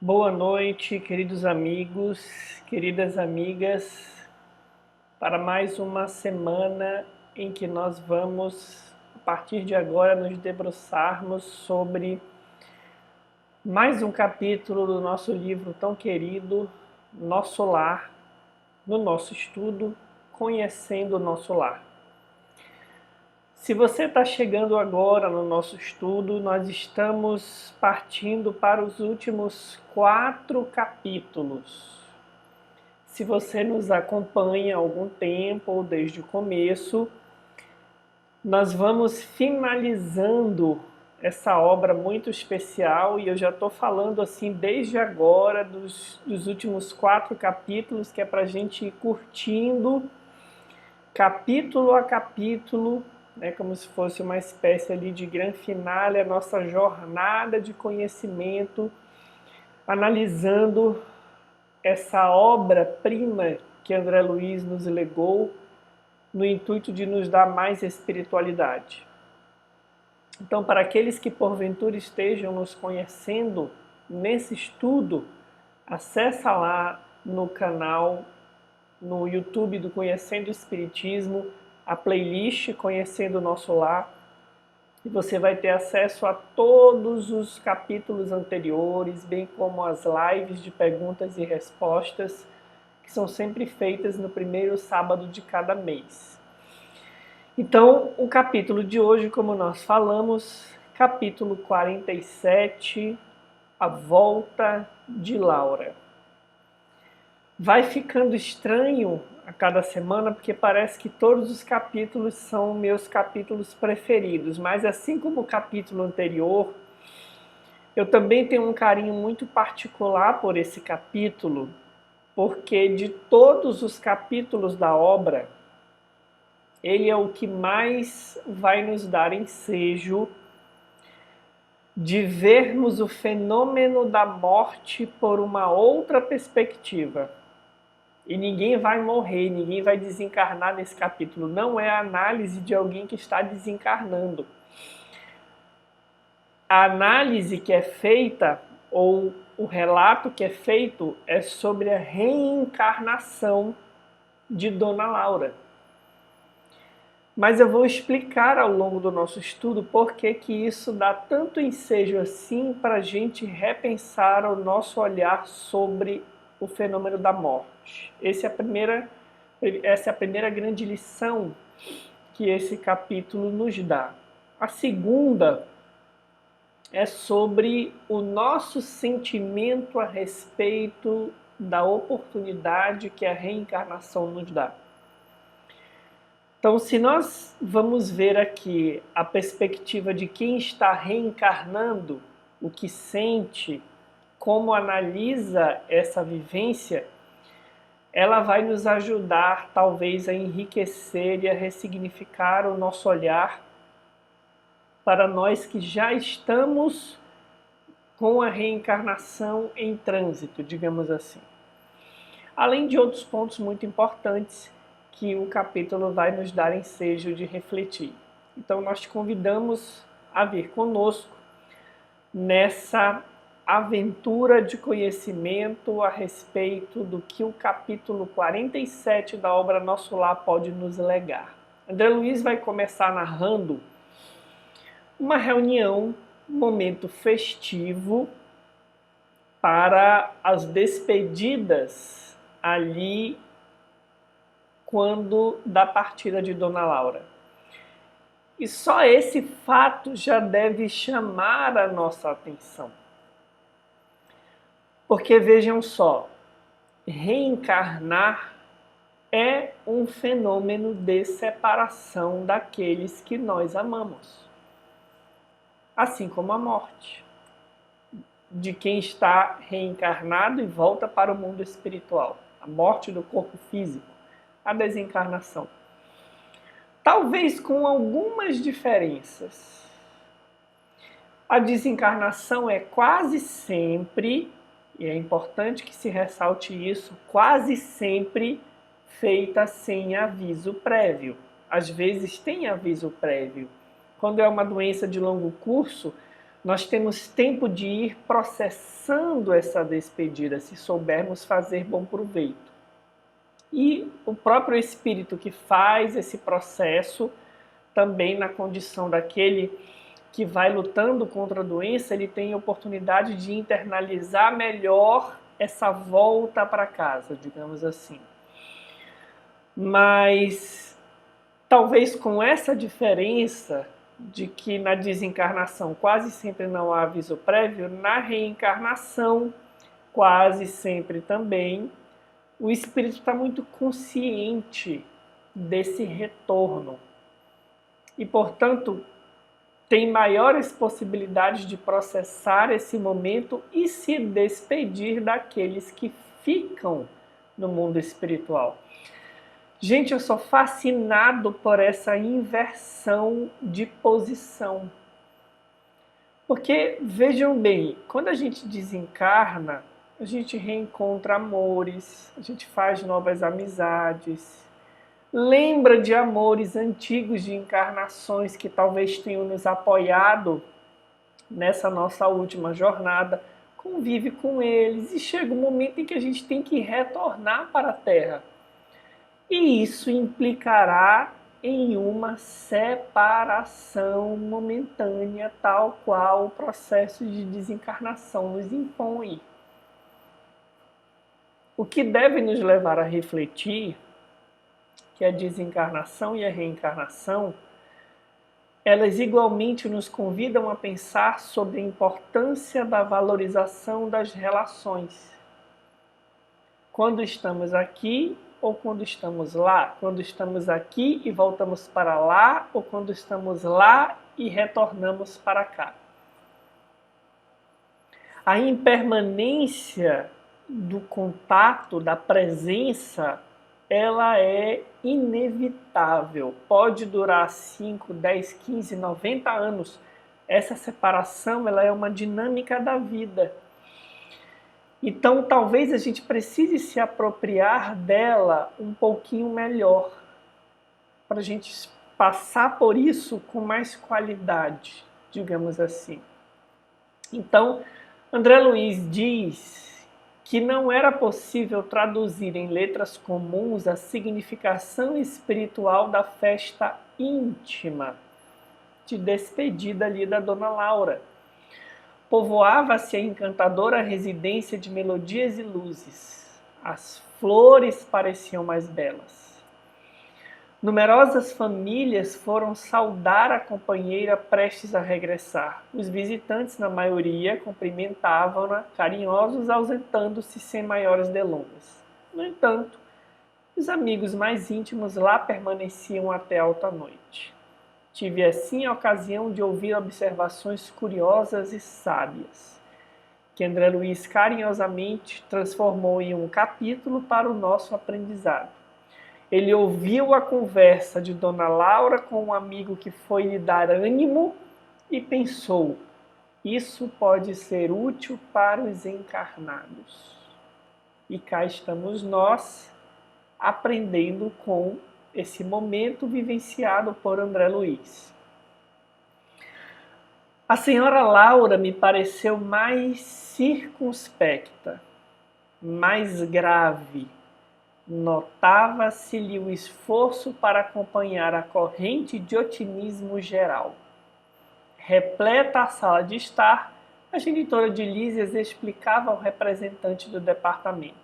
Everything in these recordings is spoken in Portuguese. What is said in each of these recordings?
Boa noite, queridos amigos, queridas amigas, para mais uma semana em que nós vamos, a partir de agora, nos debruçarmos sobre mais um capítulo do nosso livro tão querido, Nosso Lar, no nosso estudo, Conhecendo o Nosso Lar. Se você está chegando agora no nosso estudo, nós estamos partindo para os últimos 4 capítulos. Se você nos acompanha há algum tempo ou desde o começo, nós vamos finalizando essa obra muito especial e eu já estou falando assim desde agora dos últimos 4 capítulos, que é para a gente ir curtindo capítulo a capítulo, né, como se fosse uma espécie ali de grande finale, a nossa jornada de conhecimento, analisando essa obra-prima que André Luiz nos legou no intuito de nos dar mais espiritualidade. Então, para aqueles que porventura estejam nos conhecendo nesse estudo, acessa lá no canal, no YouTube do Conhecendo o Espiritismo, a playlist Conhecendo o Nosso Lar, e você vai ter acesso a todos os capítulos anteriores, bem como as lives de perguntas e respostas, que são sempre feitas no primeiro sábado de cada mês. Então, o capítulo de hoje, como nós falamos, capítulo 47, A Volta de Laura. Vai ficando estranho a cada semana, porque parece que todos os capítulos são meus capítulos preferidos, mas assim como o capítulo anterior, eu também tenho um carinho muito particular por esse capítulo, porque de todos os capítulos da obra, ele é o que mais vai nos dar ensejo de vermos o fenômeno da morte por uma outra perspectiva. E ninguém vai morrer, ninguém vai desencarnar nesse capítulo. Não é a análise de alguém que está desencarnando. A análise que é feita, ou o relato que é feito, é sobre a reencarnação de Dona Laura. Mas eu vou explicar ao longo do nosso estudo por que isso dá tanto ensejo assim para a gente repensar o nosso olhar sobre o fenômeno da morte. Essa é a primeira grande lição que esse capítulo nos dá. A segunda é sobre o nosso sentimento a respeito da oportunidade que a reencarnação nos dá. Então, se nós vamos ver aqui a perspectiva de quem está reencarnando, o que sente, como analisa essa vivência, ela vai nos ajudar, talvez, a enriquecer e a ressignificar o nosso olhar para nós que já estamos com a reencarnação em trânsito, digamos assim. Além de outros pontos muito importantes que o capítulo vai nos dar ensejo de refletir. Então, nós te convidamos a vir conosco nessa aventura de conhecimento a respeito do que o capítulo 47 da obra Nosso Lar pode nos legar. André Luiz vai começar narrando uma reunião, um momento festivo para as despedidas ali quando da partida de Dona Laura. E só esse fato já deve chamar a nossa atenção. Porque vejam só, reencarnar é um fenômeno de separação daqueles que nós amamos. Assim como a morte de quem está reencarnado e volta para o mundo espiritual. A morte do corpo físico, a desencarnação. Talvez com algumas diferenças. A desencarnação é quase sempre, e é importante que se ressalte isso, quase sempre feita sem aviso prévio. Às vezes tem aviso prévio. Quando é uma doença de longo curso, Nós temos tempo de ir processando essa despedida, se soubermos fazer bom proveito. E o próprio Espírito que faz esse processo, também na condição daquele que vai lutando contra a doença, ele tem a oportunidade de internalizar melhor essa volta para casa, digamos assim. Mas talvez com essa diferença de que na desencarnação quase sempre não há aviso prévio, na reencarnação quase sempre também o espírito está muito consciente desse retorno e, portanto, tem maiores possibilidades de processar esse momento e se despedir daqueles que ficam no mundo espiritual. Gente, eu sou fascinado por essa inversão de posição. Porque, vejam bem, quando a gente desencarna, a gente reencontra amores, a gente faz novas amizades, lembra de amores antigos de encarnações que talvez tenham nos apoiado nessa nossa última jornada, convive com eles e chega um momento em que a gente tem que retornar para a Terra. E isso implicará em uma separação momentânea, tal qual o processo de desencarnação nos impõe. O que deve nos levar a refletir que a desencarnação e a reencarnação, elas igualmente nos convidam a pensar sobre a importância da valorização das relações. Quando estamos aqui ou quando estamos lá? Quando estamos aqui e voltamos para lá ou quando estamos lá e retornamos para cá? A impermanência do contato, da presença, ela é inevitável. Pode durar 5, 10, 15, 90 anos. Essa separação, ela é uma dinâmica da vida. Então, talvez a gente precise se apropriar dela um pouquinho melhor, para a gente passar por isso com mais qualidade, digamos assim. Então, André Luiz diz que não era possível traduzir em letras comuns a significação espiritual da festa íntima de despedida ali da Dona Laura. Povoava-se a encantadora residência de melodias e luzes. As flores pareciam mais belas. Numerosas famílias foram saudar a companheira prestes a regressar. Os visitantes, na maioria, cumprimentavam-na, carinhosos, ausentando-se sem maiores delongas. No entanto, os amigos mais íntimos lá permaneciam até alta noite. Tive assim a ocasião de ouvir observações curiosas e sábias, que André Luiz carinhosamente transformou em um capítulo para o nosso aprendizado. Ele ouviu a conversa de Dona Laura com um amigo que foi lhe dar ânimo e pensou: isso pode ser útil para os encarnados. E cá estamos nós, aprendendo com esse momento vivenciado por André Luiz. A senhora Laura me pareceu mais circunspecta, mais grave. Notava-se-lhe o esforço para acompanhar a corrente de otimismo geral. Repleta a sala de estar, a genitora de Lísias explicava ao representante do departamento: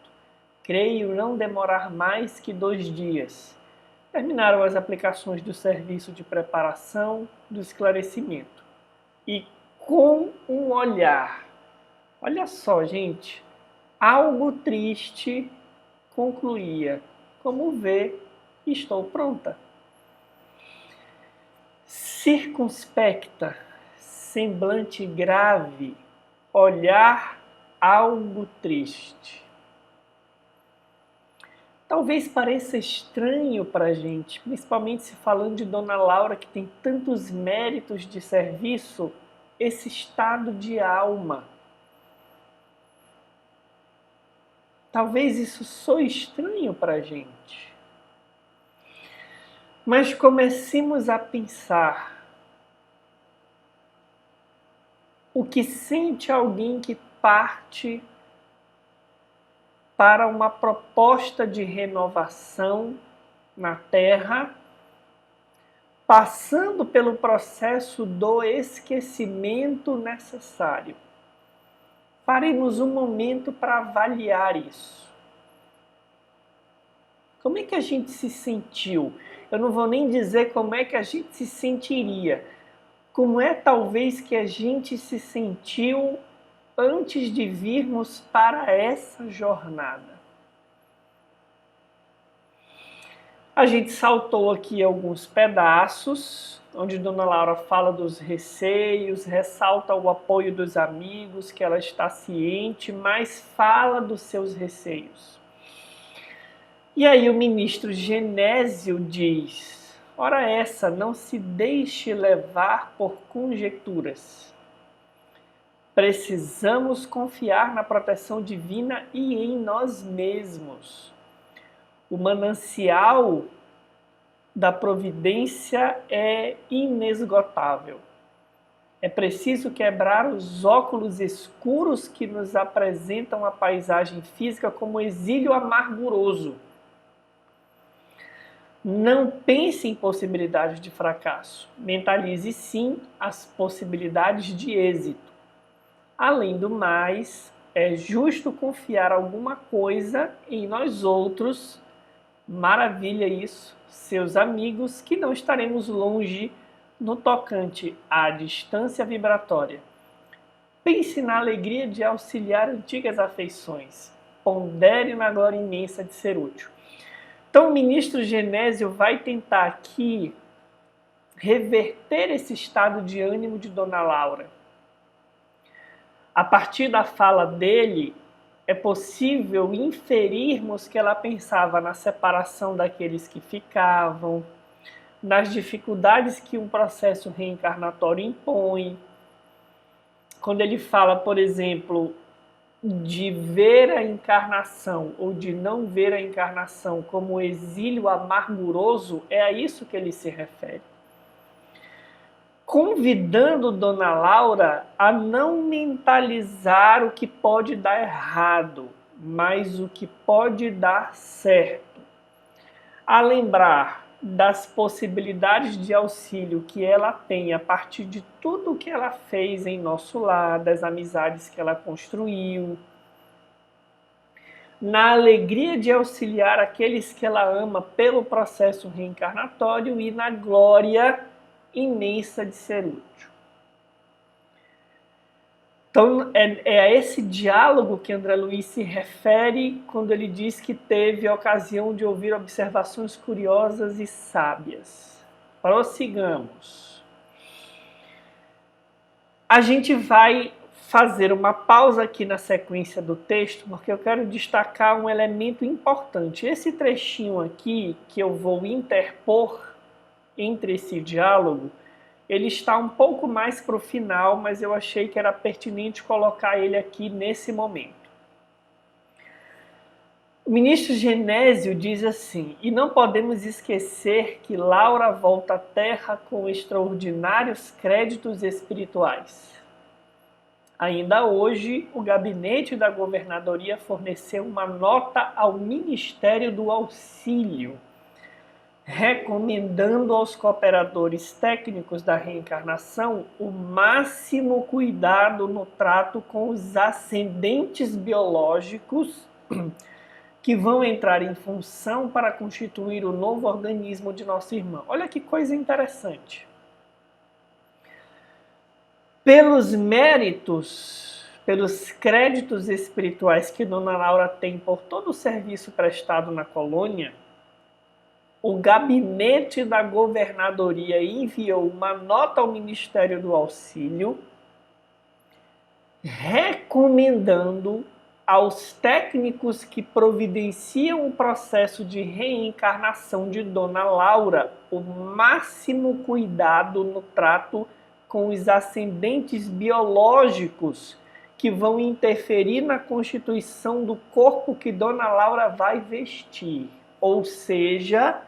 creio não demorar mais que 2 dias. Terminaram as aplicações do serviço de preparação, do esclarecimento. E com um olhar, olha só, gente, algo triste, concluía: como vê, estou pronta. Circunspecta, semblante grave, olhar algo triste. Talvez pareça estranho para a gente, principalmente se falando de Dona Laura, que tem tantos méritos de serviço, esse estado de alma. Talvez isso soe estranho para a gente. Mas comecemos a pensar o que sente alguém que parte para uma proposta de renovação na Terra, passando pelo processo do esquecimento necessário. Paremos um momento para avaliar isso. Como é que a gente se sentiu? Eu não vou nem dizer como é que a gente se sentiria. Como é talvez que a gente se sentiu antes de virmos para essa jornada? A gente saltou aqui alguns pedaços, onde Dona Laura fala dos receios, ressalta o apoio dos amigos, que ela está ciente, mas fala dos seus receios. E aí o ministro Genésio diz: ora essa, não se deixe levar por conjecturas. Precisamos confiar na proteção divina e em nós mesmos. O manancial da providência é inesgotável. É preciso quebrar os óculos escuros que nos apresentam a paisagem física como exílio amarguroso. Não pense em possibilidades de fracasso. Mentalize sim as possibilidades de êxito. Além do mais, é justo confiar alguma coisa em nós outros. Maravilha isso, seus amigos, que não estaremos longe no tocante à distância vibratória. Pense na alegria de auxiliar antigas afeições. Pondere na glória imensa de ser útil. Então o ministro Genésio vai tentar aqui reverter esse estado de ânimo de Dona Laura. A partir da fala dele, é possível inferirmos que ela pensava na separação daqueles que ficavam, nas dificuldades que um processo reencarnatório impõe. Quando ele fala, por exemplo, de ver a encarnação ou de não ver a encarnação como exílio amarguroso, é a isso que ele se refere. Convidando Dona Laura a não mentalizar o que pode dar errado, mas o que pode dar certo. A lembrar das possibilidades de auxílio que ela tem a partir de tudo que ela fez em nosso lar, das amizades que ela construiu, na alegria de auxiliar aqueles que ela ama pelo processo reencarnatório e na glória imensa de ser útil. Então, é a esse diálogo que André Luiz se refere quando ele diz que teve a ocasião de ouvir observações curiosas e sábias. Prossigamos. A gente vai fazer uma pausa aqui na sequência do texto, porque eu quero destacar um elemento importante. Esse trechinho aqui, que eu vou interpor entre esse diálogo, ele está um pouco mais para o final, mas eu achei que era pertinente colocar ele aqui nesse momento. O ministro Genésio diz assim: e não podemos esquecer que Laura volta à Terra com extraordinários créditos espirituais. Ainda hoje, o gabinete da governadoria forneceu uma nota ao Ministério do Auxílio, recomendando aos cooperadores técnicos da reencarnação o máximo cuidado no trato com os ascendentes biológicos que vão entrar em função para constituir o novo organismo de nosso irmão. Olha que coisa interessante. Pelos méritos, pelos créditos espirituais que Dona Laura tem por todo o serviço prestado na colônia, o gabinete da governadoria enviou uma nota ao Ministério do Auxílio recomendando aos técnicos que providenciam o processo de reencarnação de Dona Laura o máximo cuidado no trato com os ascendentes biológicos que vão interferir na constituição do corpo que Dona Laura vai vestir, ou seja,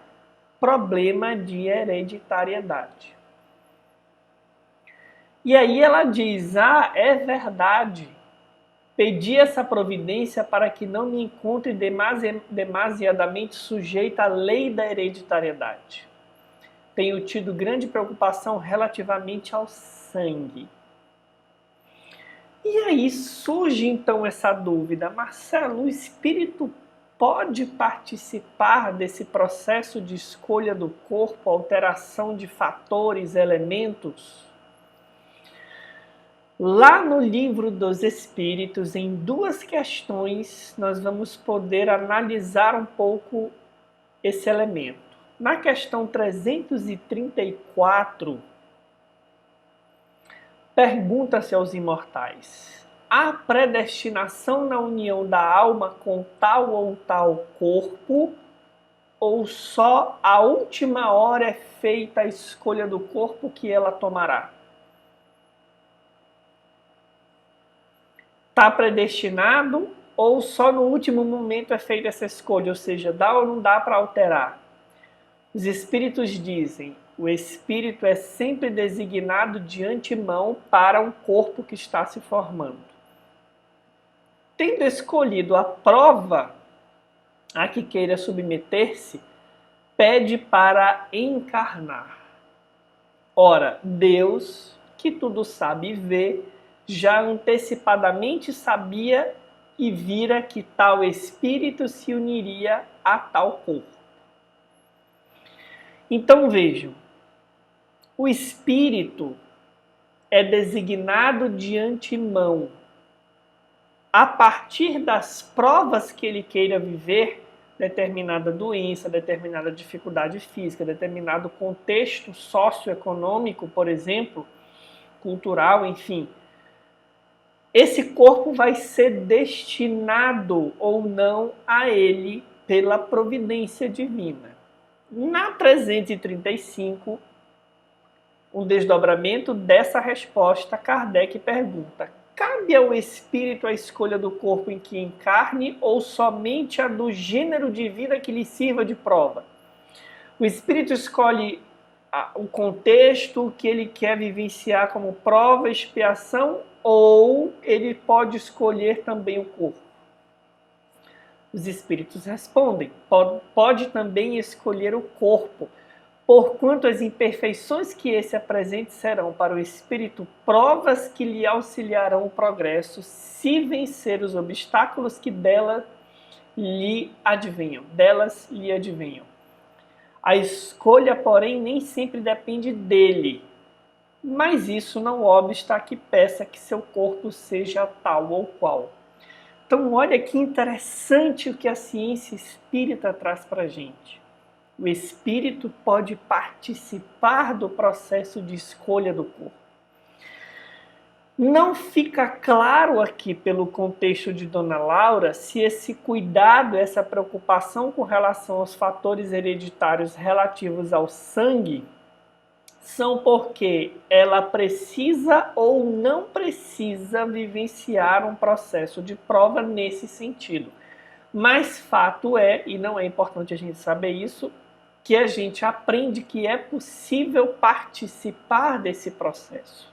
problema de hereditariedade. E aí ela diz, é verdade, pedi essa providência para que não me encontre demasiadamente sujeita à lei da hereditariedade. Tenho tido grande preocupação relativamente ao sangue. E aí surge então essa dúvida, Marcelo, o espírito pode participar desse processo de escolha do corpo, alteração de fatores, elementos? Lá no Livro dos Espíritos, em 2 questões, nós vamos poder analisar um pouco esse elemento. Na questão 334, pergunta-se aos imortais: há predestinação na união da alma com tal ou tal corpo, ou só a última hora é feita a escolha do corpo que ela tomará? Está predestinado ou só no último momento é feita essa escolha? Ou seja, dá ou não dá para alterar? Os espíritos dizem: o espírito é sempre designado de antemão para um corpo que está se formando. Tendo escolhido a prova a que queira submeter-se, pede para encarnar. Ora, Deus, que tudo sabe e vê, já antecipadamente sabia e vira que tal espírito se uniria a tal corpo. Então vejam, o espírito é designado de antemão a partir das provas que ele queira viver, determinada doença, determinada dificuldade física, determinado contexto socioeconômico, por exemplo, cultural, enfim. Esse corpo vai ser destinado ou não a ele pela providência divina. Na 335, um desdobramento dessa resposta, Kardec pergunta: cabe ao espírito a escolha do corpo em que encarne ou somente a do gênero de vida que lhe sirva de prova? O espírito escolhe o contexto que ele quer vivenciar como prova, expiação, ou ele pode escolher também o corpo? Os espíritos respondem: pode também escolher o corpo, porquanto as imperfeições que esse apresente serão para o espírito provas que lhe auxiliarão o progresso, se vencer os obstáculos que delas lhe advenham. A escolha, porém, nem sempre depende dele, mas isso não obsta que peça que seu corpo seja tal ou qual. Então, olha que interessante o que a ciência espírita traz para a gente. O espírito pode participar do processo de escolha do corpo. Não fica claro aqui, pelo contexto de Dona Laura, se esse cuidado, essa preocupação com relação aos fatores hereditários relativos ao sangue são porque ela precisa ou não precisa vivenciar um processo de prova nesse sentido. Mas fato é, e não é importante a gente saber isso, que a gente aprende que é possível participar desse processo.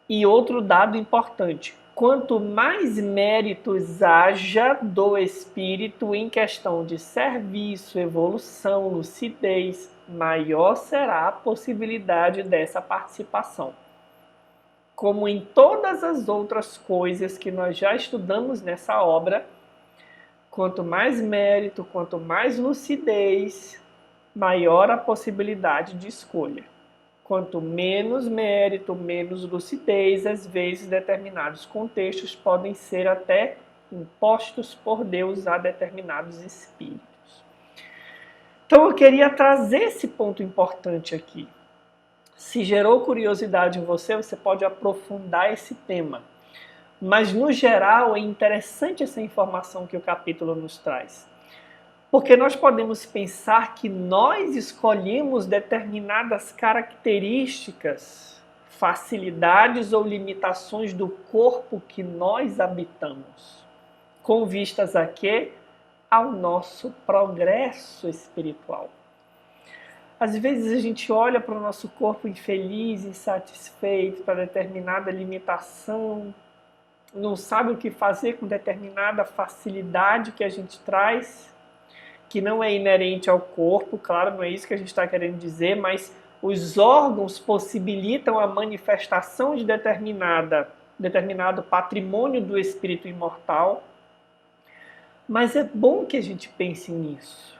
E outro dado importante: quanto mais méritos haja do espírito em questão de serviço, evolução, lucidez, maior será a possibilidade dessa participação. Como em todas as outras coisas que nós já estudamos nessa obra, quanto mais mérito, quanto mais lucidez, maior a possibilidade de escolha. Quanto menos mérito, menos lucidez, às vezes determinados contextos podem ser até impostos por Deus a determinados espíritos. Então eu queria trazer esse ponto importante aqui. Se gerou curiosidade em você, você pode aprofundar esse tema. Mas no geral é interessante essa informação que o capítulo nos traz. Porque nós podemos pensar que nós escolhemos determinadas características, facilidades ou limitações do corpo que nós habitamos, com vistas a quê? Ao nosso progresso espiritual. Às vezes a gente olha para o nosso corpo infeliz, insatisfeito, para determinada limitação, não sabe o que fazer com determinada facilidade que a gente traz, que não é inerente ao corpo, claro, não é isso que a gente está querendo dizer, mas os órgãos possibilitam a manifestação de determinado patrimônio do espírito imortal. Mas é bom que a gente pense nisso,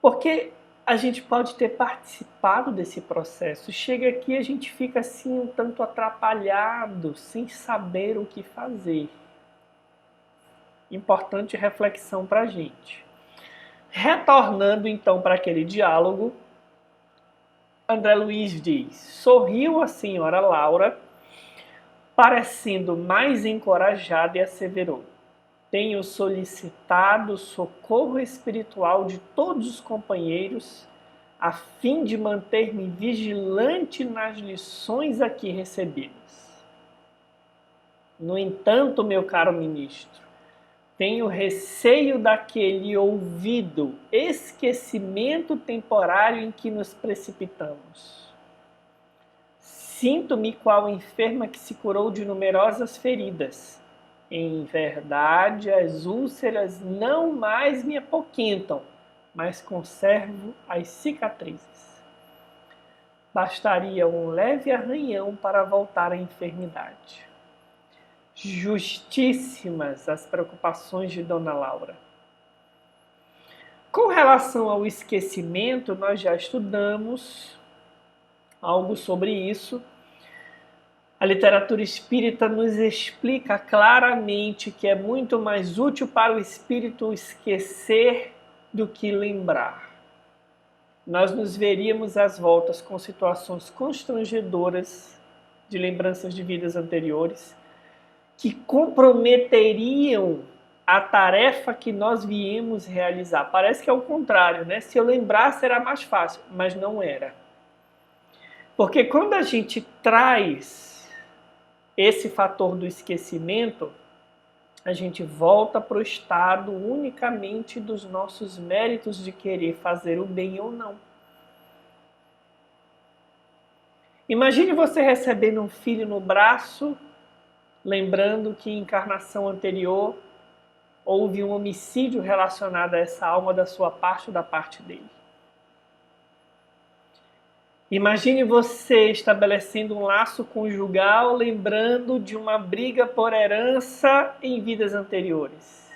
porque a gente pode ter participado desse processo. Chega aqui, a gente fica assim um tanto atrapalhado, sem saber o que fazer. Importante reflexão para a gente. Retornando então para aquele diálogo, André Luiz diz: sorriu a senhora Laura, parecendo mais encorajada, e asseverou: tenho solicitado o socorro espiritual de todos os companheiros a fim de manter-me vigilante nas lições aqui recebidas. No entanto, meu caro ministro, tenho receio daquele ouvido esquecimento temporário em que nos precipitamos. Sinto-me qual enferma que se curou de numerosas feridas. Em verdade, as úlceras não mais me apoquentam, mas conservo as cicatrizes. Bastaria um leve arranhão para voltar à enfermidade. Justíssimas as preocupações de Dona Laura. Com relação ao esquecimento, nós já estudamos algo sobre isso. A literatura espírita nos explica claramente que é muito mais útil para o espírito esquecer do que lembrar. Nós nos veríamos às voltas com situações constrangedoras de lembranças de vidas anteriores que comprometeriam a tarefa que nós viemos realizar. Parece que é o contrário, né? Se eu lembrar, será mais fácil, mas não era. Porque quando a gente traz esse fator do esquecimento, a gente volta para o estado unicamente dos nossos méritos de querer fazer o bem ou não. Imagine você recebendo um filho no braço, lembrando que em encarnação anterior houve um homicídio relacionado a essa alma da sua parte ou da parte dele. Imagine você estabelecendo um laço conjugal, lembrando de uma briga por herança em vidas anteriores.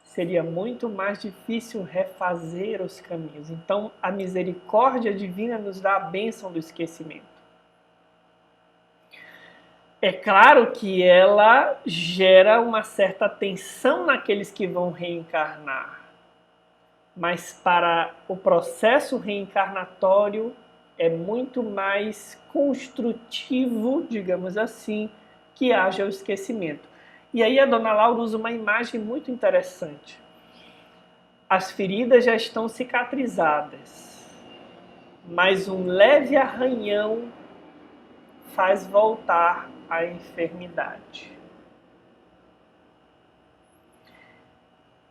Seria muito mais difícil refazer os caminhos. Então, a misericórdia divina nos dá a bênção do esquecimento. É claro que ela gera uma certa tensão naqueles que vão reencarnar. Mas para o processo reencarnatório é muito mais construtivo, digamos assim, que haja o esquecimento. E aí a Dona Laura usa uma imagem muito interessante. As feridas já estão cicatrizadas, mas um leve arranhão faz voltar a enfermidade.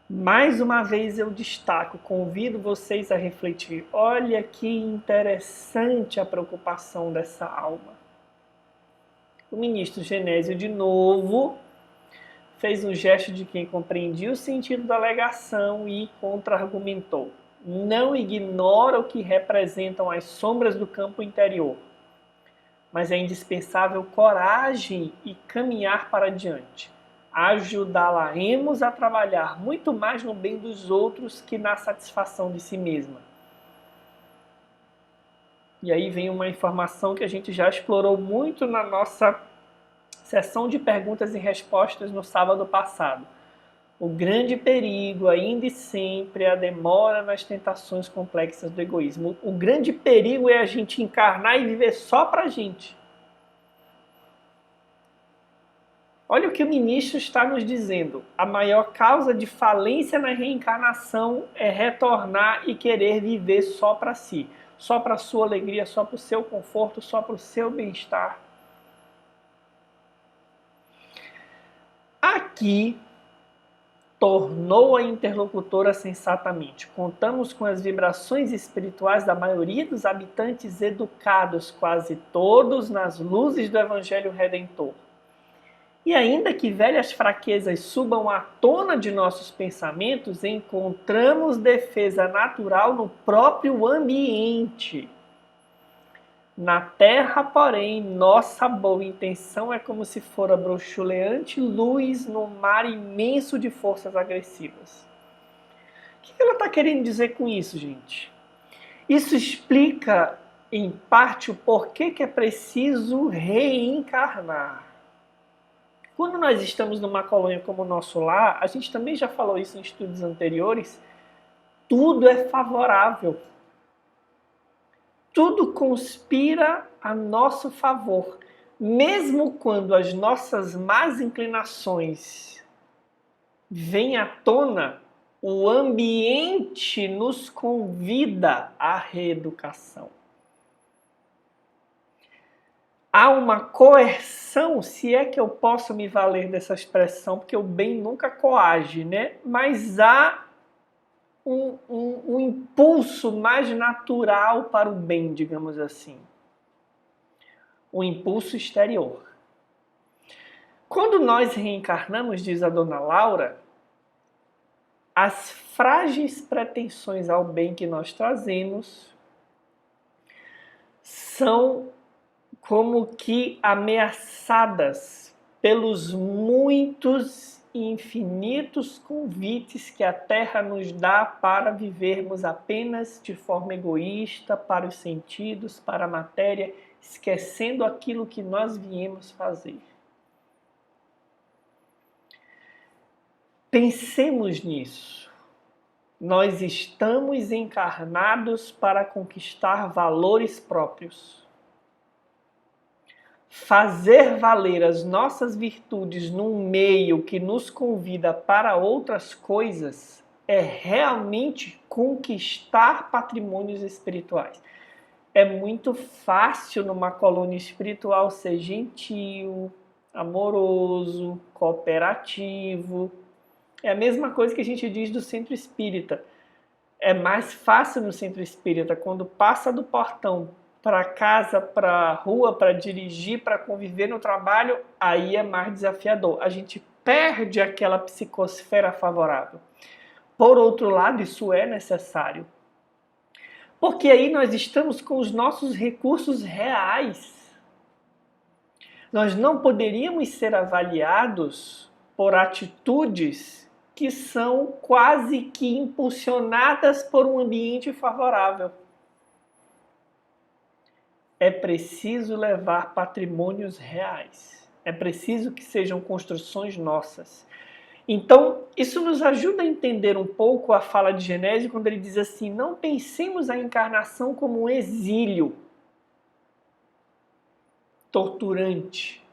Mais uma vez eu destaco, convido vocês a refletir. Olha que interessante a preocupação dessa alma. O ministro Genésio, de novo, fez um gesto de quem compreendia o sentido da alegação e contra-argumentou. Não ignora o que representam as sombras do campo interior, mas é indispensável coragem e caminhar para diante. Ajudá-la-emos a trabalhar muito mais no bem dos outros que na satisfação de si mesma. E aí vem uma informação que a gente já explorou muito na nossa sessão de perguntas e respostas no sábado passado. O grande perigo, ainda e sempre, é a demora nas tentações complexas do egoísmo. O grande perigo é a gente encarnar e viver só pra gente. Olha o que o ministro está nos dizendo. A maior causa de falência na reencarnação é retornar e querer viver só para si. Só para a sua alegria, só para o seu conforto, só para o seu bem-estar. Aqui, tornou a interlocutora sensatamente. Contamos com as vibrações espirituais da maioria dos habitantes educados, quase todos, nas luzes do Evangelho Redentor. E ainda que velhas fraquezas subam à tona de nossos pensamentos, encontramos defesa natural no próprio ambiente. Na terra, porém, nossa boa intenção é como se fora bruxuleante luz no mar imenso de forças agressivas. O que ela está querendo dizer com isso, gente? Isso explica, em parte, o porquê que é preciso reencarnar. Quando nós estamos numa colônia como o nosso lar, a gente também já falou isso em estudos anteriores, tudo é favorável. Tudo conspira a nosso favor. Mesmo quando as nossas más inclinações vêm à tona, o ambiente nos convida à reeducação. Há uma coerção, se é que eu posso me valer dessa expressão, porque o bem nunca coage, né? Mas há um impulso mais natural para o bem, digamos assim. Um impulso exterior. Quando nós reencarnamos, diz a dona Laura, as frágeis pretensões ao bem que nós trazemos são como que ameaçadas pelos muitos e infinitos convites que a Terra nos dá para vivermos apenas de forma egoísta, para os sentidos, para a matéria, esquecendo aquilo que nós viemos fazer. Pensemos nisso. Nós estamos encarnados para conquistar valores próprios. Fazer valer as nossas virtudes num meio que nos convida para outras coisas é realmente conquistar patrimônios espirituais. É muito fácil numa colônia espiritual ser gentil, amoroso, cooperativo. É a mesma coisa que a gente diz do centro espírita. É mais fácil no centro espírita, quando passa do portão para casa, para rua, para dirigir, para conviver no trabalho, aí é mais desafiador. A gente perde aquela psicosfera favorável. Por outro lado, isso é necessário. Porque aí nós estamos com os nossos recursos reais. Nós não poderíamos ser avaliados por atitudes que são quase que impulsionadas por um ambiente favorável. É preciso levar patrimônios reais. É preciso que sejam construções nossas. Então, isso nos ajuda a entender um pouco a fala de Genésio quando ele diz assim: não pensemos a encarnação como um exílio torturante.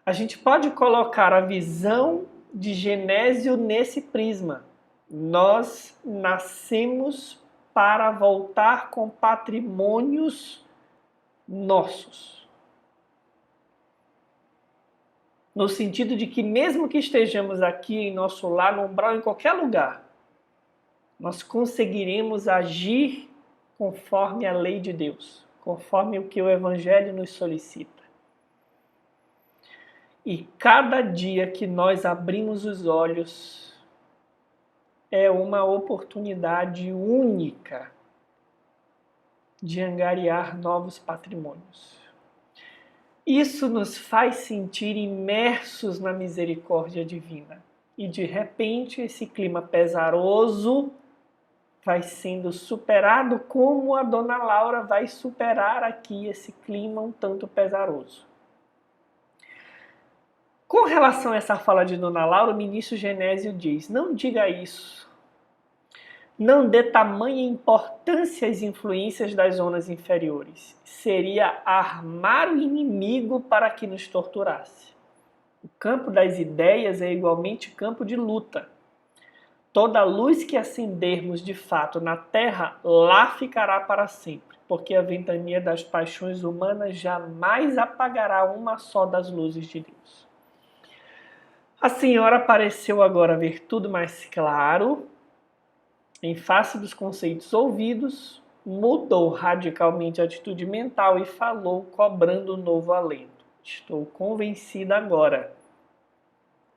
A gente pode colocar a visão de Genésio nesse prisma. Nós nascemos para voltar com patrimônios nossos. No sentido de que mesmo que estejamos aqui em nosso lar, no umbral, em qualquer lugar, nós conseguiremos agir conforme a lei de Deus, conforme o que o Evangelho nos solicita. E cada dia que nós abrimos os olhos é uma oportunidade única de angariar novos patrimônios. Isso nos faz sentir imersos na misericórdia divina. E de repente esse clima pesaroso vai sendo superado, como a dona Laura vai superar aqui esse clima um tanto pesaroso. Com relação a essa fala de dona Laura, o ministro Genésio diz: não diga isso. Não dê tamanha importância às influências das zonas inferiores. Seria armar o inimigo para que nos torturasse. O campo das ideias é igualmente campo de luta. Toda luz que acendermos de fato na terra, lá ficará para sempre, porque a ventania das paixões humanas jamais apagará uma só das luzes de Deus. A senhora pareceu agora ver tudo mais claro, em face dos conceitos ouvidos, mudou radicalmente a atitude mental e falou, cobrando um novo alento. Estou convencida agora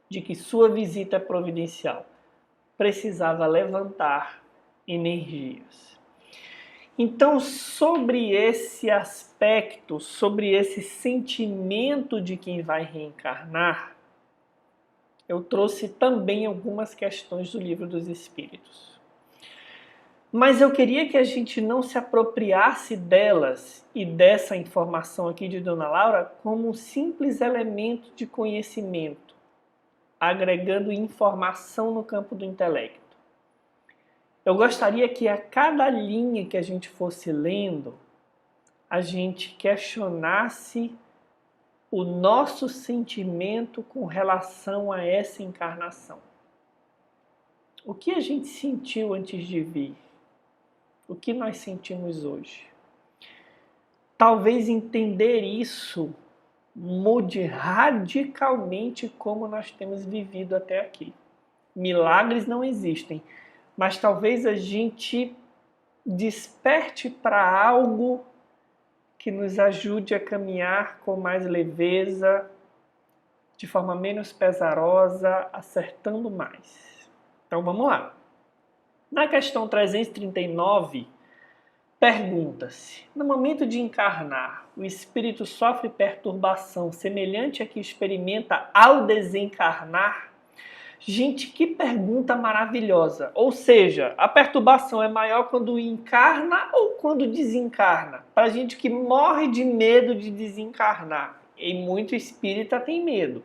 de que sua visita é providencial. Precisava levantar energias. Então, sobre esse aspecto, sobre esse sentimento de quem vai reencarnar, eu trouxe também algumas questões do Livro dos Espíritos. Mas eu queria que a gente não se apropriasse delas e dessa informação aqui de Dona Laura como um simples elemento de conhecimento, agregando informação no campo do intelecto. Eu gostaria que a cada linha que a gente fosse lendo, a gente questionasse o nosso sentimento com relação a essa encarnação. O que a gente sentiu antes de vir? O que nós sentimos hoje? Talvez entender isso mude radicalmente como nós temos vivido até aqui. Milagres não existem, mas talvez a gente desperte para algo que nos ajude a caminhar com mais leveza, de forma menos pesarosa, acertando mais. Então vamos lá. Na questão 339, pergunta-se: no momento de encarnar, o espírito sofre perturbação semelhante a que experimenta ao desencarnar? Gente, que pergunta maravilhosa! Ou seja, a perturbação é maior quando encarna ou quando desencarna? Para gente que morre de medo de desencarnar, e muito espírita tem medo.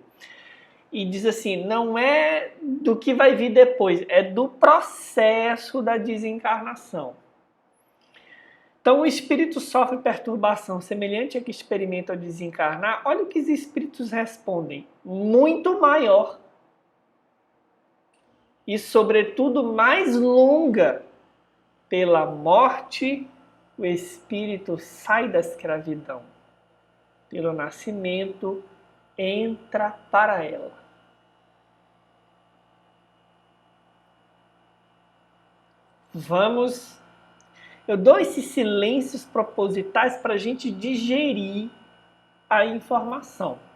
E diz assim, não é do que vai vir depois, é do processo da desencarnação. Então o espírito sofre perturbação semelhante a que experimenta ao desencarnar. Olha o que os espíritos respondem, muito maior. E sobretudo mais longa. Pela morte, o espírito sai da escravidão. Pelo nascimento, entra para ela. Vamos. Eu dou esses silêncios propositais para a gente digerir a informação.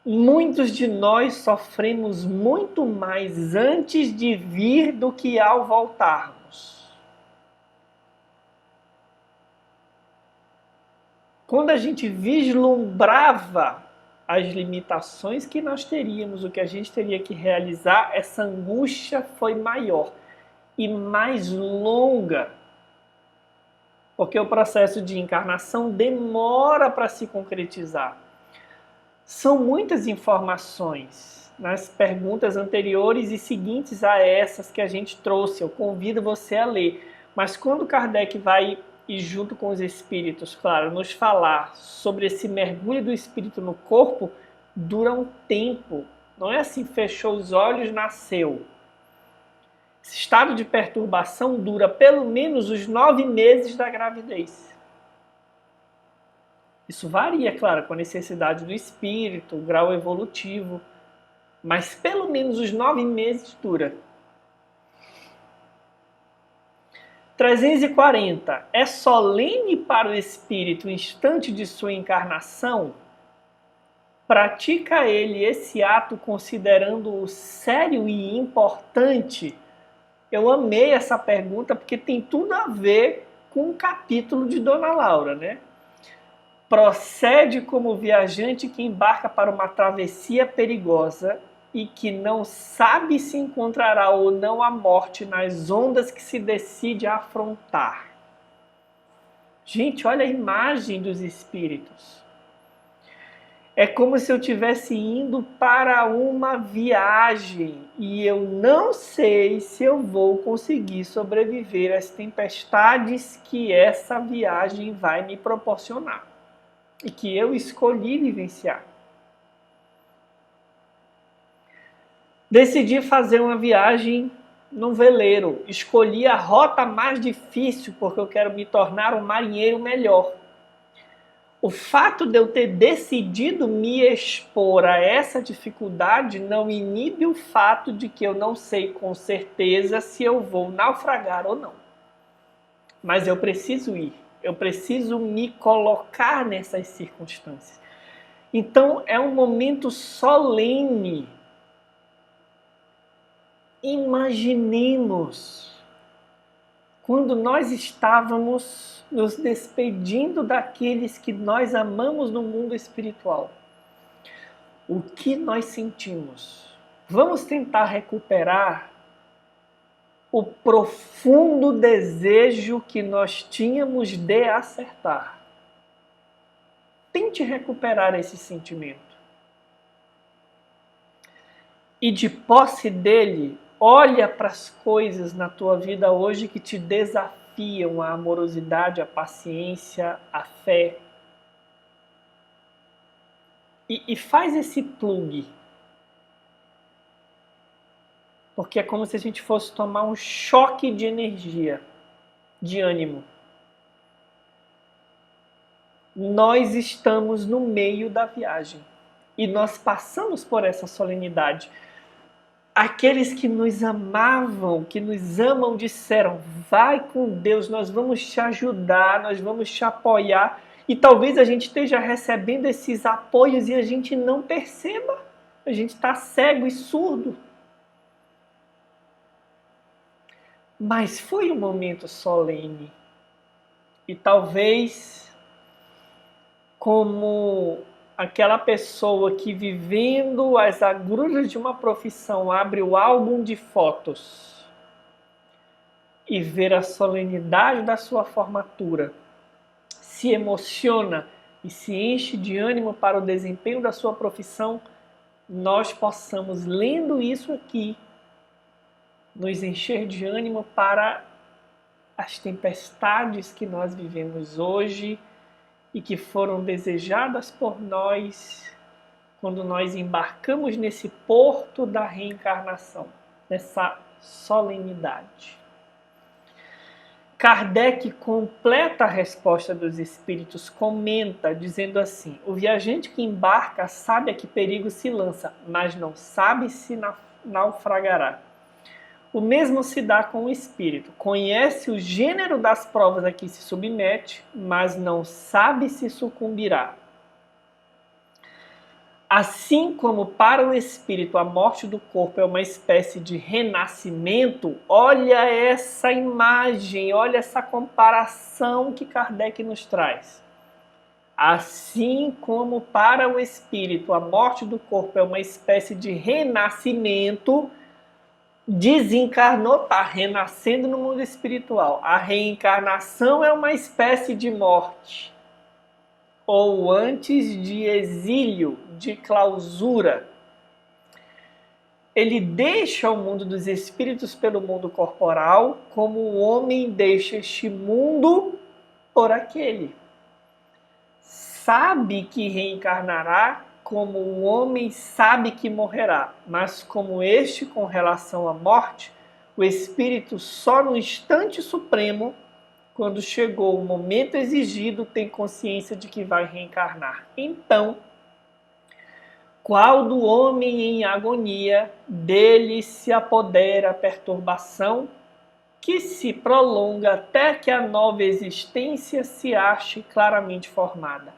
Muitos de nós sofremos muito mais antes de vir do que ao voltarmos. Quando a gente vislumbrava as limitações que nós teríamos, o que a gente teria que realizar, essa angústia foi maior e mais longa, porque o processo de encarnação demora para se concretizar. São muitas informações nas perguntas anteriores e seguintes a essas que a gente trouxe. Eu convido você a ler. Mas quando Kardec vai, e junto com os espíritos, claro, nos falar sobre esse mergulho do espírito no corpo, dura um tempo. Não é assim, fechou os olhos, nasceu. Esse estado de perturbação dura pelo menos os 9 meses da gravidez. Isso varia, claro, com a necessidade do espírito, o grau evolutivo, mas pelo menos os 9 meses dura. 340. É solene para o espírito o instante de sua encarnação? Pratica ele esse ato considerando-o sério e importante? Eu amei essa pergunta porque tem tudo a ver com o capítulo de Dona Laura, né? Procede como viajante que embarca para uma travessia perigosa e que não sabe se encontrará ou não a morte nas ondas que se decide a afrontar. Gente, olha a imagem dos espíritos. É como se eu estivesse indo para uma viagem e eu não sei se eu vou conseguir sobreviver às tempestades que essa viagem vai me proporcionar e que eu escolhi vivenciar. Decidi fazer uma viagem num veleiro. Escolhi a rota mais difícil porque eu quero me tornar um marinheiro melhor. O fato de eu ter decidido me expor a essa dificuldade não inibe o fato de que eu não sei com certeza se eu vou naufragar ou não. Mas eu preciso ir, eu preciso me colocar nessas circunstâncias. Então é um momento solene. Imaginemos quando nós estávamos nos despedindo daqueles que nós amamos no mundo espiritual. O que nós sentimos? Vamos tentar recuperar o profundo desejo que nós tínhamos de acertar. Tente recuperar esse sentimento. E de posse dele, olha para as coisas na tua vida hoje que te desafiam a amorosidade, a paciência, a fé. E faz esse plug. Porque é como se a gente fosse tomar um choque de energia, de ânimo. Nós estamos no meio da viagem. E nós passamos por essa solenidade. Aqueles que nos amavam, que nos amam, disseram: vai com Deus, nós vamos te ajudar, nós vamos te apoiar. E talvez a gente esteja recebendo esses apoios e a gente não perceba. A gente está cego e surdo. Mas foi um momento solene. E talvez, como aquela pessoa que, vivendo as agruras de uma profissão, abre o álbum de fotos e vê a solenidade da sua formatura, se emociona e se enche de ânimo para o desempenho da sua profissão, nós possamos, lendo isso aqui, nos encher de ânimo para as tempestades que nós vivemos hoje e que foram desejadas por nós quando nós embarcamos nesse porto da reencarnação, nessa solenidade. Kardec completa a resposta dos espíritos, comenta, dizendo assim: o viajante que embarca sabe a que perigo se lança, mas não sabe se naufragará. O mesmo se dá com o espírito. Conhece o gênero das provas a que se submete, mas não sabe se sucumbirá. Assim como para o espírito a morte do corpo é uma espécie de renascimento, olha essa imagem, olha essa comparação que Kardec nos traz. Assim como para o espírito a morte do corpo é uma espécie de renascimento, desencarnou, está renascendo no mundo espiritual. A reencarnação é uma espécie de morte, ou antes de exílio, de clausura. Ele deixa o mundo dos espíritos pelo mundo corporal, como o homem deixa este mundo por aquele. Sabe que reencarnará, como o homem sabe que morrerá, mas como este, com relação à morte, o espírito só no instante supremo, quando chegou o momento exigido, tem consciência de que vai reencarnar. Então, qual do homem em agonia, dele se apodera a perturbação, que se prolonga até que a nova existência se ache claramente formada.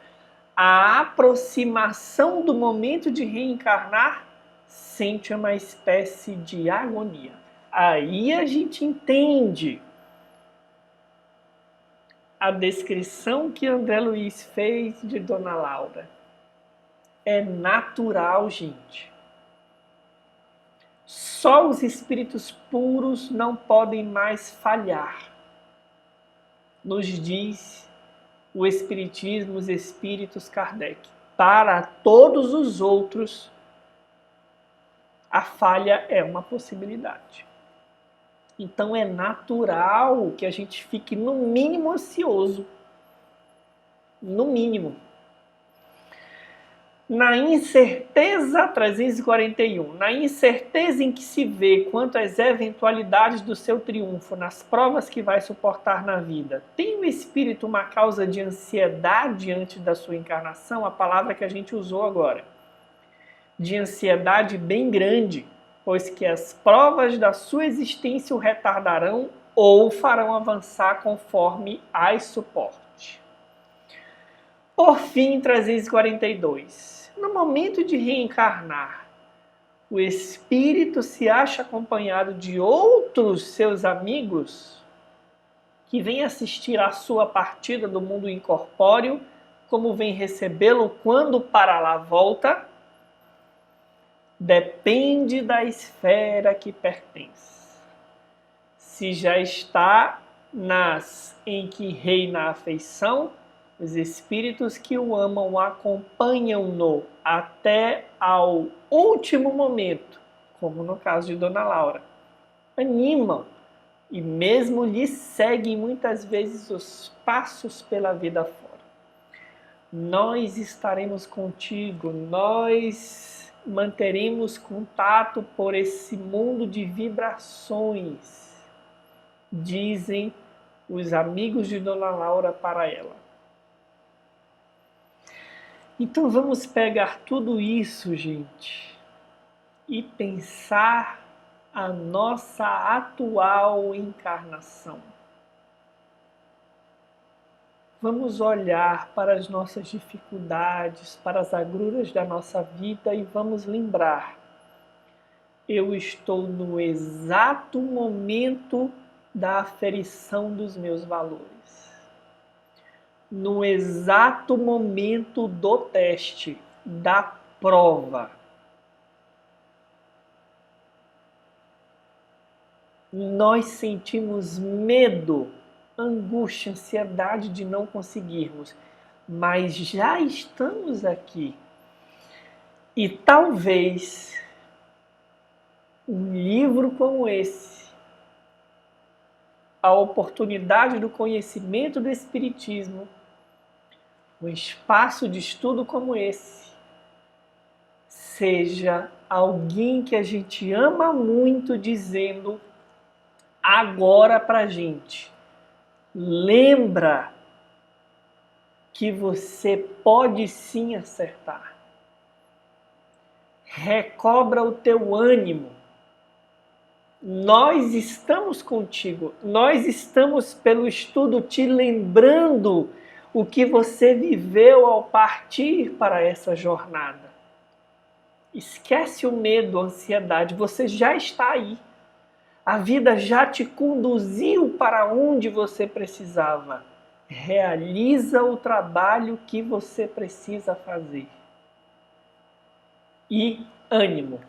A aproximação do momento de reencarnar sente uma espécie de agonia. Aí a gente entende a descrição que André Luiz fez de Dona Laura. É natural, gente. Só os espíritos puros não podem mais falhar. Nos diz o Espiritismo, os Espíritos Kardec. Para todos os outros, a falha é uma possibilidade. Então é natural que a gente fique, no mínimo, ansioso. No mínimo. Na incerteza, 341, na incerteza em que se vê quanto às eventualidades do seu triunfo, nas provas que vai suportar na vida, tem o espírito uma causa de ansiedade antes da sua encarnação? A palavra que a gente usou agora. De ansiedade bem grande, pois que as provas da sua existência o retardarão ou farão avançar conforme as suporte. Por fim, 342. No momento de reencarnar, o espírito se acha acompanhado de outros seus amigos que vêm assistir à sua partida do mundo incorpóreo, como vem recebê-lo quando para lá volta? Depende da esfera que pertence. Se já está nas em que reina a afeição, os espíritos que o amam acompanham-no até ao último momento, como no caso de Dona Laura. Animam e mesmo lhe seguem muitas vezes os passos pela vida fora. Nós estaremos contigo, nós manteremos contato por esse mundo de vibrações, dizem os amigos de Dona Laura para ela. Então vamos pegar tudo isso, gente, e pensar a nossa atual encarnação. Vamos olhar para as nossas dificuldades, para as agruras da nossa vida e vamos lembrar: eu estou no exato momento da aferição dos meus valores. No exato momento do teste, da prova. Nós sentimos medo, angústia, ansiedade de não conseguirmos, mas já estamos aqui. E talvez um livro como esse, a oportunidade do conhecimento do Espiritismo, um espaço de estudo como esse, seja alguém que a gente ama muito dizendo agora pra gente: lembra que você pode sim acertar. Recobra o teu ânimo. Nós estamos contigo. Nós estamos pelo estudo te lembrando o que você viveu ao partir para essa jornada. Esquece o medo, a ansiedade. Você já está aí. A vida já te conduziu para onde você precisava. Realiza o trabalho que você precisa fazer. E ânimo.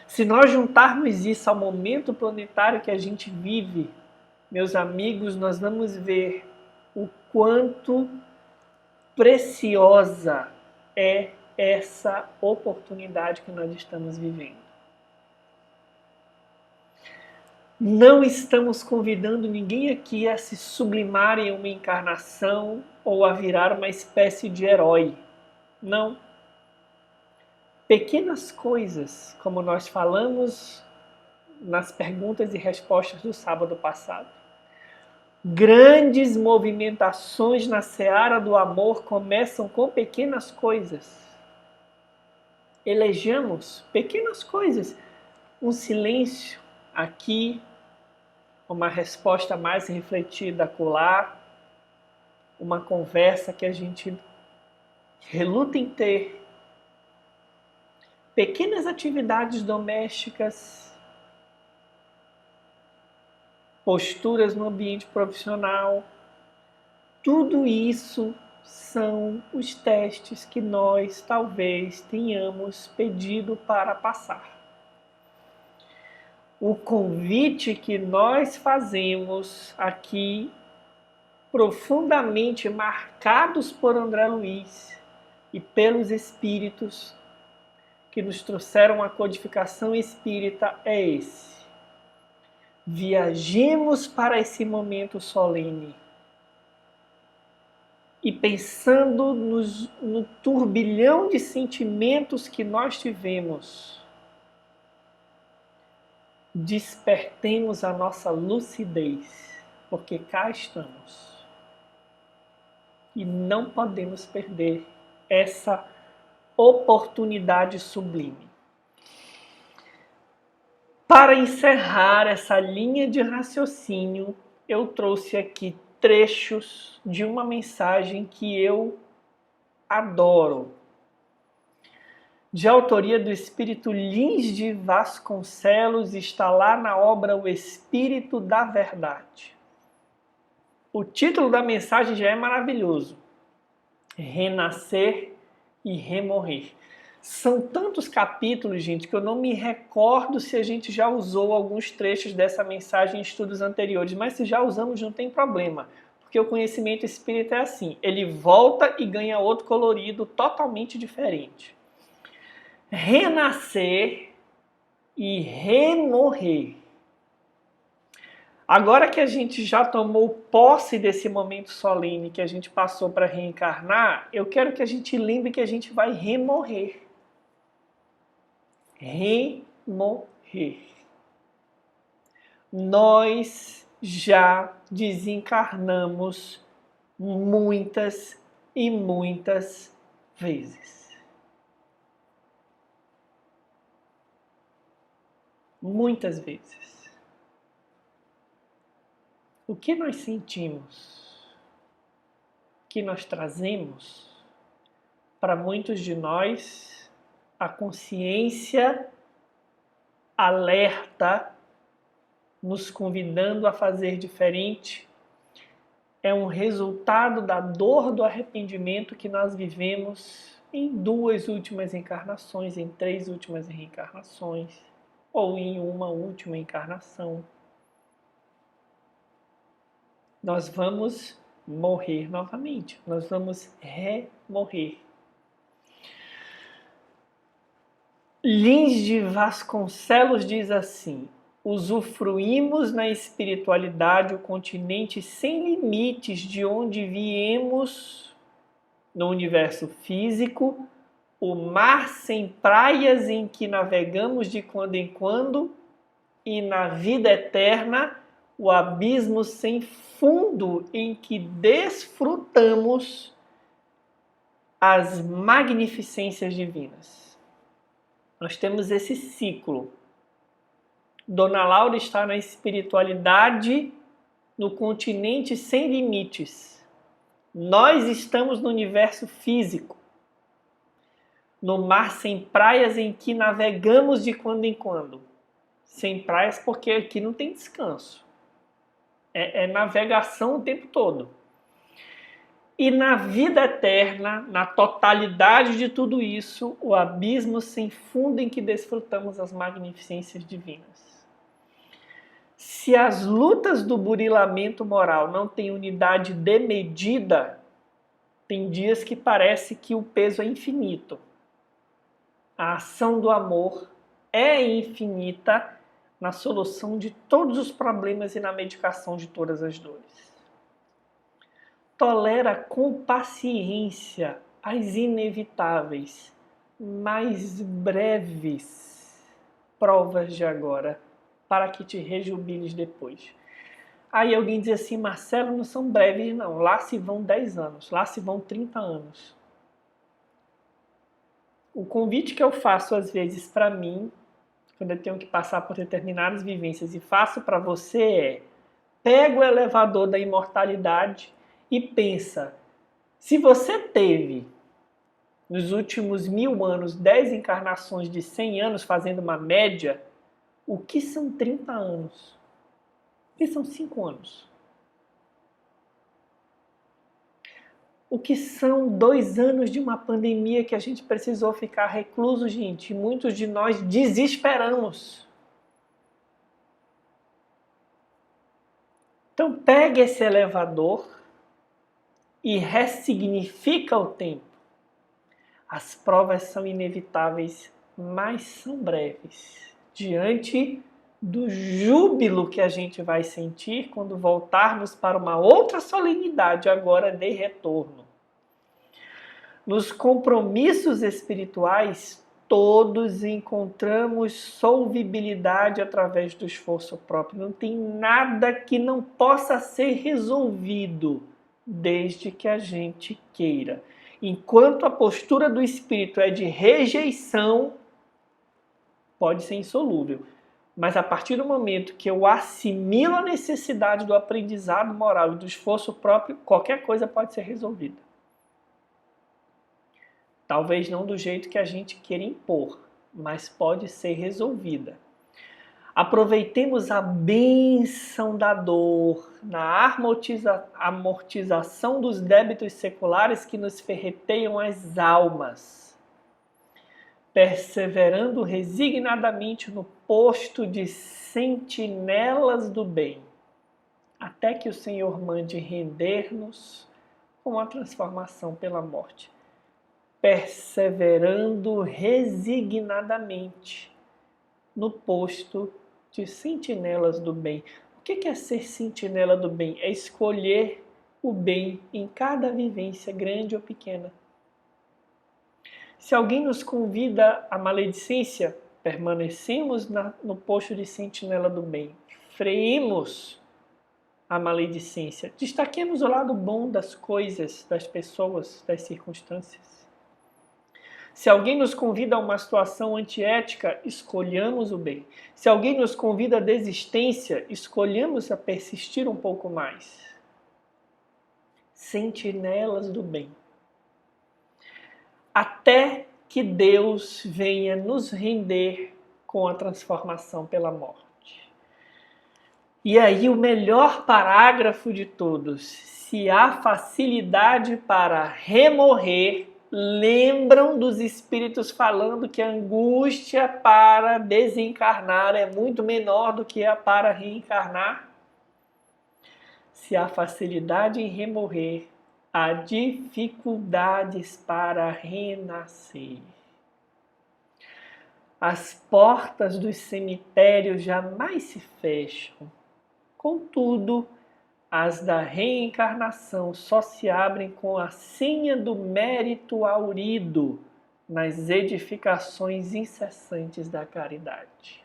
Se nós juntarmos isso ao momento planetário que a gente vive, meus amigos, nós vamos ver o quanto preciosa é essa oportunidade que nós estamos vivendo. Não estamos convidando ninguém aqui a se sublimar em uma encarnação ou a virar uma espécie de herói. Não. Pequenas coisas, como nós falamos nas perguntas e respostas do sábado passado. Grandes movimentações na seara do amor começam com pequenas coisas. Elejamos pequenas coisas. Um silêncio aqui, uma resposta mais refletida acolá, uma conversa que a gente reluta em ter. Pequenas atividades domésticas, posturas no ambiente profissional, tudo isso são os testes que nós talvez tenhamos pedido para passar. O convite que nós fazemos aqui, profundamente marcados por André Luiz e pelos espíritos que nos trouxeram a codificação espírita, é esse. Viajemos para esse momento solene. e pensando no turbilhão de sentimentos que nós tivemos, despertemos a nossa lucidez, porque cá estamos. E não podemos perder essa oportunidade sublime. Para encerrar essa linha de raciocínio, eu trouxe aqui trechos de uma mensagem que eu adoro, de autoria do Espírito Lins de Vasconcelos, está lá na obra O Espírito da Verdade. O título da mensagem já é maravilhoso: Renascer e Remorrer. São tantos capítulos, gente, que eu não me recordo se a gente já usou alguns trechos dessa mensagem em estudos anteriores, mas se já usamos não tem problema, porque o conhecimento espírita é assim, ele volta e ganha outro colorido totalmente diferente. Renascer e remorrer. Agora que a gente já tomou posse desse momento solene que a gente passou para reencarnar, eu quero que a gente lembre que a gente vai remorrer. Remorrer. Nós já desencarnamos muitas e muitas vezes. Muitas vezes. O que nós sentimos, o que nós trazemos, para muitos de nós, a consciência alerta, nos convidando a fazer diferente, é um resultado da dor do arrependimento que nós vivemos em 2 últimas encarnações, em 3 últimas reencarnações, ou em uma última encarnação. Nós vamos morrer novamente, nós vamos remorrer. Lins de Vasconcelos diz assim: usufruímos na espiritualidade o continente sem limites de onde viemos no universo físico, o mar sem praias em que navegamos de quando em quando, e na vida eterna, o abismo sem fundo em que desfrutamos as magnificências divinas. Nós temos esse ciclo. Dona Laura está na espiritualidade, no continente sem limites. Nós estamos no universo físico, no mar sem praias em que navegamos de quando em quando. Sem praias porque aqui não tem descanso. É navegação o tempo todo. E na vida eterna, na totalidade de tudo isso, o abismo sem fundo em que desfrutamos as magnificências divinas. Se as lutas do burilamento moral não têm unidade de medida, tem dias que parece que o peso é infinito. A ação do amor é infinita na solução de todos os problemas e na medicação de todas as dores. Tolera com paciência as inevitáveis, mais breves provas de agora, para que te rejubiles depois. Aí alguém diz assim: Marcelo, não são breves não, lá se vão 10 anos, lá se vão 30 anos. O convite que eu faço às vezes para mim, quando eu tenho que passar por determinadas vivências, e faço para você é: pega o elevador da imortalidade e pensa, se você teve, nos últimos 1000 anos, 10 encarnações de 100 anos, fazendo uma média, o que são 30 anos? O que são 5 anos? O que são 2 anos de uma pandemia que a gente precisou ficar recluso, gente? E muitos de nós desesperamos. Então, pega esse elevador e ressignifica o tempo. As provas são inevitáveis, mas são breves. Diante do júbilo que a gente vai sentir quando voltarmos para uma outra solenidade agora de retorno. Nos compromissos espirituais, todos encontramos solvibilidade através do esforço próprio. Não tem nada que não possa ser resolvido, desde que a gente queira. Enquanto a postura do espírito é de rejeição, pode ser insolúvel. Mas a partir do momento que eu assimilo a necessidade do aprendizado moral e do esforço próprio, qualquer coisa pode ser resolvida. Talvez não do jeito que a gente queira impor, mas pode ser resolvida. Aproveitemos a bênção da dor na amortização dos débitos seculares que nos ferreteiam as almas, perseverando resignadamente no posto de sentinelas do bem, até que o Senhor mande render-nos com a transformação pela morte. Perseverando resignadamente no posto de sentinelas do bem. O que é ser sentinela do bem? É escolher o bem em cada vivência, grande ou pequena. Se alguém nos convida à maledicência, permanecemos no posto de sentinela do bem. Freemos a maledicência. Destaquemos o lado bom das coisas, das pessoas, das circunstâncias. Se alguém nos convida a uma situação antiética, escolhamos o bem. Se alguém nos convida à desistência, escolhamos a persistir um pouco mais. Sentinelas do bem. Até que Deus venha nos render com a transformação pela morte. E aí o melhor parágrafo de todos. Se há facilidade para remorrer, lembram dos espíritos falando que a angústia para desencarnar é muito menor do que a para reencarnar? Se há facilidade em remorrer, há dificuldades para renascer. As portas dos cemitérios jamais se fecham. Contudo, as da reencarnação só se abrem com a senha do mérito aurido nas edificações incessantes da caridade.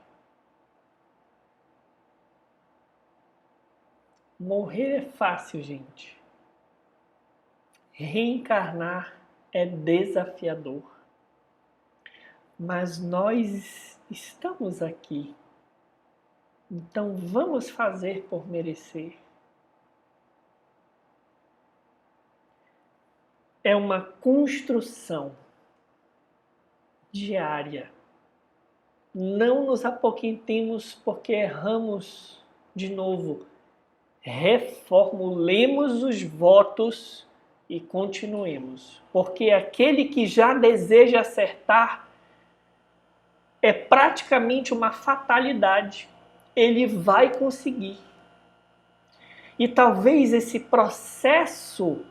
Morrer é fácil, gente. Reencarnar é desafiador. Mas nós estamos aqui. Então vamos fazer por merecer. É uma construção diária. Não nos apoquentemos porque erramos de novo. Reformulemos os votos e continuemos. Porque aquele que já deseja acertar é praticamente uma fatalidade. Ele vai conseguir. E talvez esse processo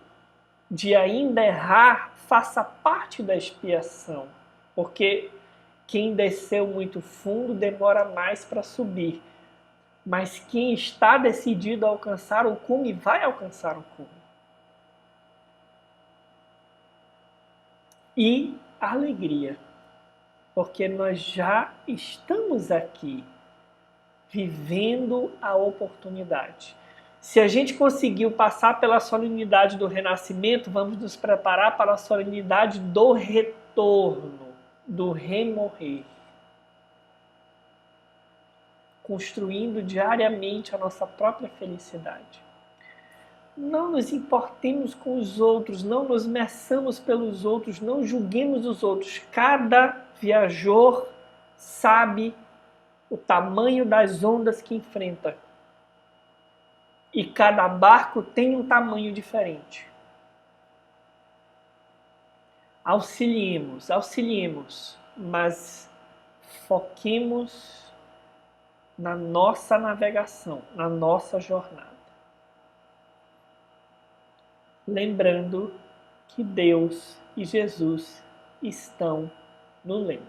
de ainda errar faça parte da expiação, porque quem desceu muito fundo demora mais para subir, mas quem está decidido a alcançar o cume vai alcançar o cume. E alegria, porque nós já estamos aqui vivendo a oportunidade. Se a gente conseguiu passar pela solenidade do renascimento, vamos nos preparar para a solenidade do retorno, do remorrer. Construindo diariamente a nossa própria felicidade. Não nos importemos com os outros, não nos meçamos pelos outros, não julguemos os outros. Cada viajor sabe o tamanho das ondas que enfrenta. E cada barco tem um tamanho diferente. Auxiliemos, mas foquemos na nossa navegação, na nossa jornada. Lembrando que Deus e Jesus estão no leme.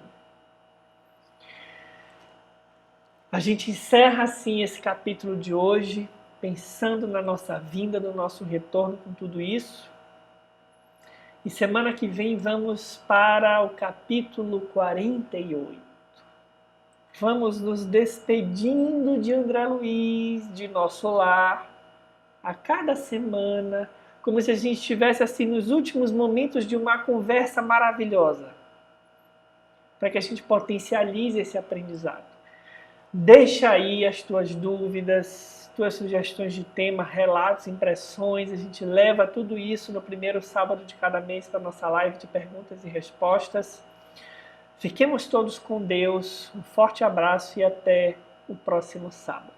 A gente encerra assim esse capítulo de hoje, pensando na nossa vinda, no nosso retorno com tudo isso. E semana que vem vamos para o capítulo 48. Vamos nos despedindo de André Luiz, de nosso lar, a cada semana, como se a gente estivesse assim nos últimos momentos de uma conversa maravilhosa, para que a gente potencialize esse aprendizado. Deixa aí as tuas dúvidas, tuas sugestões de tema, relatos, impressões. A gente leva tudo isso no primeiro sábado de cada mês para a nossa live de perguntas e respostas. Fiquemos todos com Deus. Um forte abraço e até o próximo sábado.